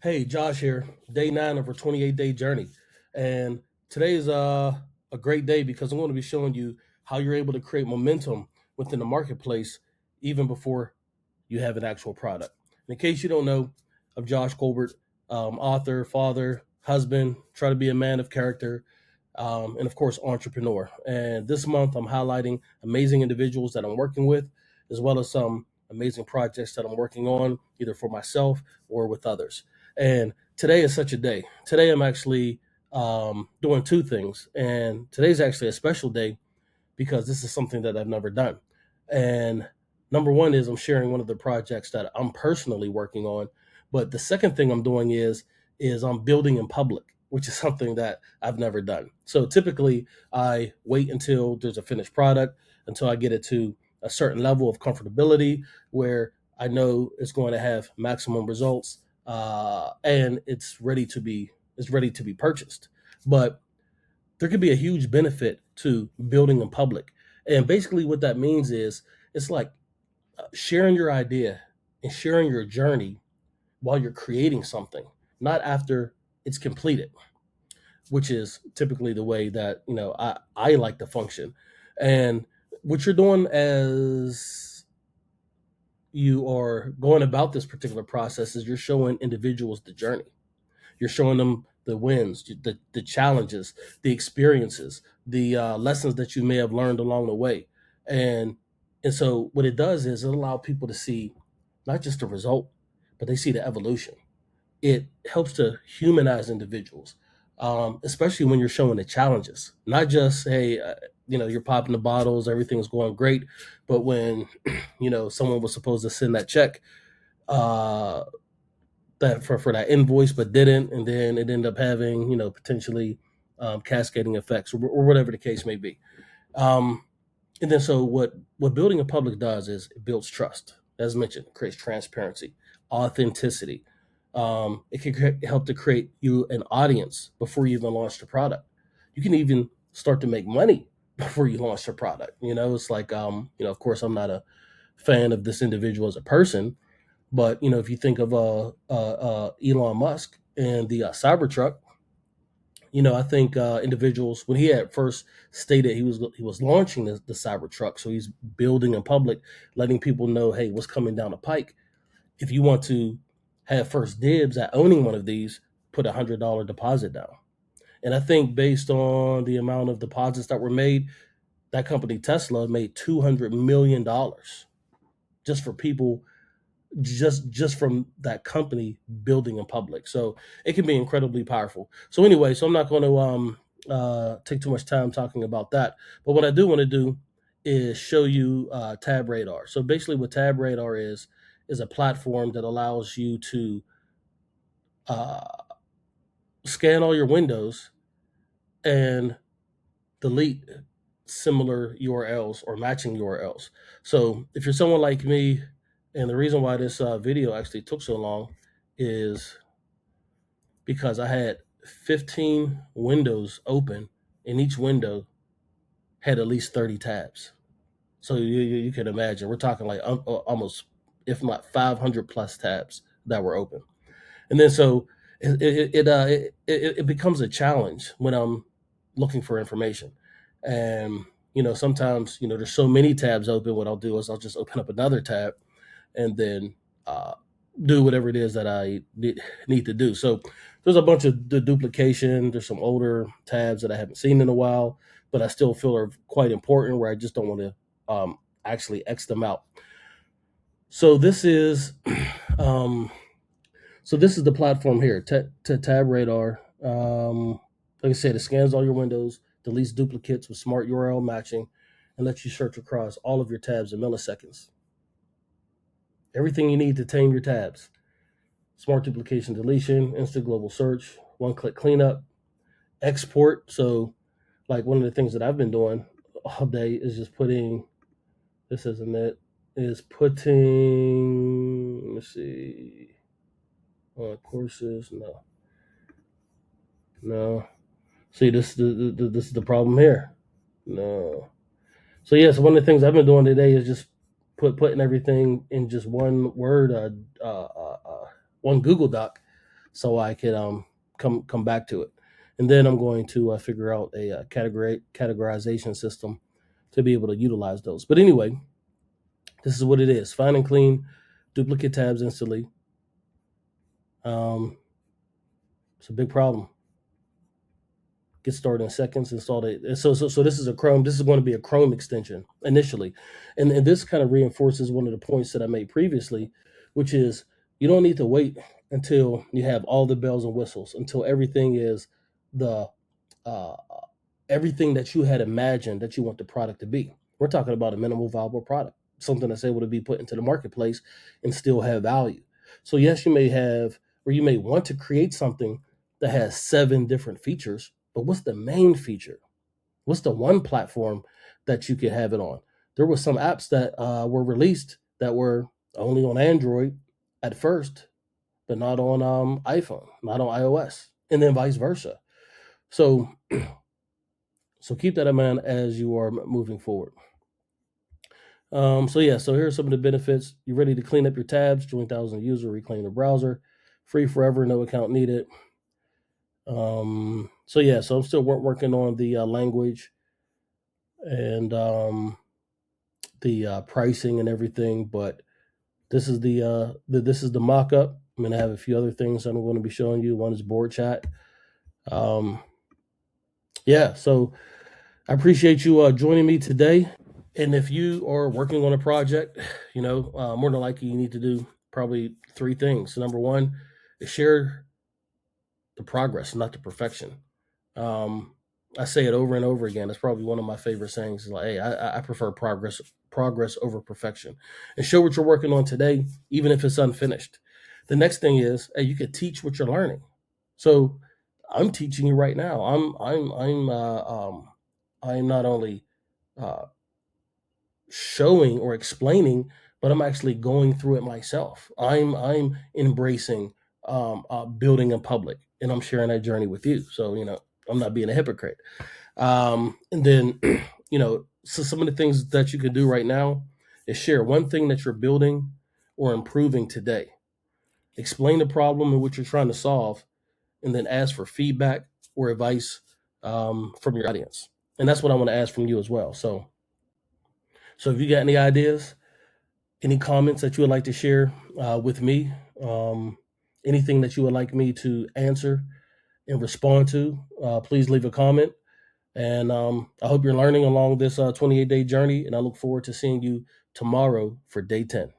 Hey, Josh here. Day 9 of our 28-day journey. And today is a great day because I'm going to be showing you how you're able to create momentum within the marketplace even before you have an actual product. And in case you don't know, I'm Josh Colbert, author, father, husband, try to be a man of character, and of course, entrepreneur. And this month, I'm highlighting amazing individuals that I'm working with, as well as some amazing projects that I'm working on, either for myself or with others. And today is such a day. Today, I'm actually doing two things. And today's actually a special day because this is something that I've never done. And number one is I'm sharing one of the projects that I'm personally working on. But the second thing I'm doing is I'm building in public, which is something that I've never done. So typically I wait until there's a finished product, until I get it to a certain level of comfortability where I know it's going to have maximum results, and it's ready to be purchased. But there could be a huge benefit to building in public. And basically, what that means is it's like sharing your idea and sharing your journey while you're creating something, not after it's completed, which is typically the way that I like to function. And what you're doing as you are going about this particular process is you're showing individuals the journey. You're showing them the wins, the challenges, the experiences, the lessons that you may have learned along the way, and and so what it does is it allows people to see not just the result, but they see the evolution. It helps to humanize individuals, especially when you're showing the challenges, not just hey, you're popping the bottles, everything's going great, but when someone was supposed to send that check, uh, that for that invoice but didn't, and then it ended up having potentially cascading effects, or whatever the case may be. um, and then so what building a public does is it builds trust, as mentioned, it creates transparency, authenticity. It can help to create you an audience before you even launch the product. You can even start to make money before you launch the product. It's like of course I'm not a fan of this individual as a person, but if you think of Elon Musk and the Cybertruck, I think individuals when he had first stated he was launching the Cybertruck, so he's building in public, letting people know, hey, what's coming down the pike. If you want to have first dibs at owning one of these, put $100 deposit down. And I think based on the amount of deposits that were made, that company Tesla made $200 million just for people, just from that company building in public. So it can be incredibly powerful. So anyway, so I'm not going to take too much time talking about that. But what I do want to do is show you Tab Radar. So basically, what Tab Radar is a platform that allows you to uh, scan all your windows and delete similar URLs or matching URLs. So if you're someone like me, and the reason why this video actually took so long is because I had 15 windows open, and each window had at least 30 tabs. So you can imagine we're talking like almost, if not 500 plus tabs that were open. And then so it becomes a challenge when I'm looking for information. And sometimes there's so many tabs open. What I'll do is I'll just open up another tab and then uh, do whatever it is that I need to do. So there's a bunch of the duplication. There's some older tabs that I haven't seen in a while, but I still feel are quite important, where I just don't want to actually X them out. So this is um, this is the platform here, to Tab Radar. Like I said, it scans all your windows, deletes duplicates with smart URL matching, and lets you search across all of your tabs in milliseconds. Everything you need to tame your tabs. Smart duplication deletion, instant global search, one click cleanup, export. So, like one of the things that I've been doing all day is just putting, this isn't it, is putting, let's see, courses, no. See, this is the problem here. No. So yeah, so one of the things I've been doing today is just putting everything in just one word, one Google Doc, so I could come back to it. And then I'm going to figure out a categorization system to be able to utilize those. But anyway, this is what it is. Find and clean duplicate tabs instantly. It's a big problem. Get started in seconds. Install it. So this is a Chrome. This is going to be a Chrome extension initially, and this kind of reinforces one of the points that I made previously, which is you don't need to wait until you have all the bells and whistles, until everything is the everything that you had imagined that you want the product to be. We're talking about a minimal viable product, something that's able to be put into the marketplace and still have value. So yes, you may have, or you may want to create something that has 7 different features, but what's the main feature? What's the one platform that you could have it on? There were some apps that were released that were only on Android at first, but not on iPhone, not on iOS, and then vice versa. So keep that in mind as you are moving forward. So here are some of the benefits. You're ready to clean up your tabs, join thousands of users, reclaim the browser, free forever, no account needed. So I'm still working on the language and the pricing and everything, but this is the mock-up. I'm gonna have a few other things I'm going to be showing you. One is board chat. So I appreciate you joining me today. And if you are working on a project, more than likely you need to do probably 3 things. So number 1 is share the progress, not the perfection. I say it over and over again. It's probably one of my favorite sayings. Is like, hey, I prefer progress over perfection, and show what you're working on today, even if it's unfinished. The next thing is, hey, you could teach what you're learning. So I'm teaching you right now. I'm not only showing or explaining, but I'm actually going through it myself. I'm embracing building in public, and I'm sharing that journey with you. So I'm not being a hypocrite. And then so some of the things that you can do right now is share one thing that you're building or improving today. Explain the problem and what you're trying to solve, and then ask for feedback or advice from your audience. And that's what I want to ask from you as well. So if you got any ideas, any comments that you would like to share with me, anything that you would like me to answer and respond to, please leave a comment. And I hope you're learning along this 28-day journey, and I look forward to seeing you tomorrow for day 10.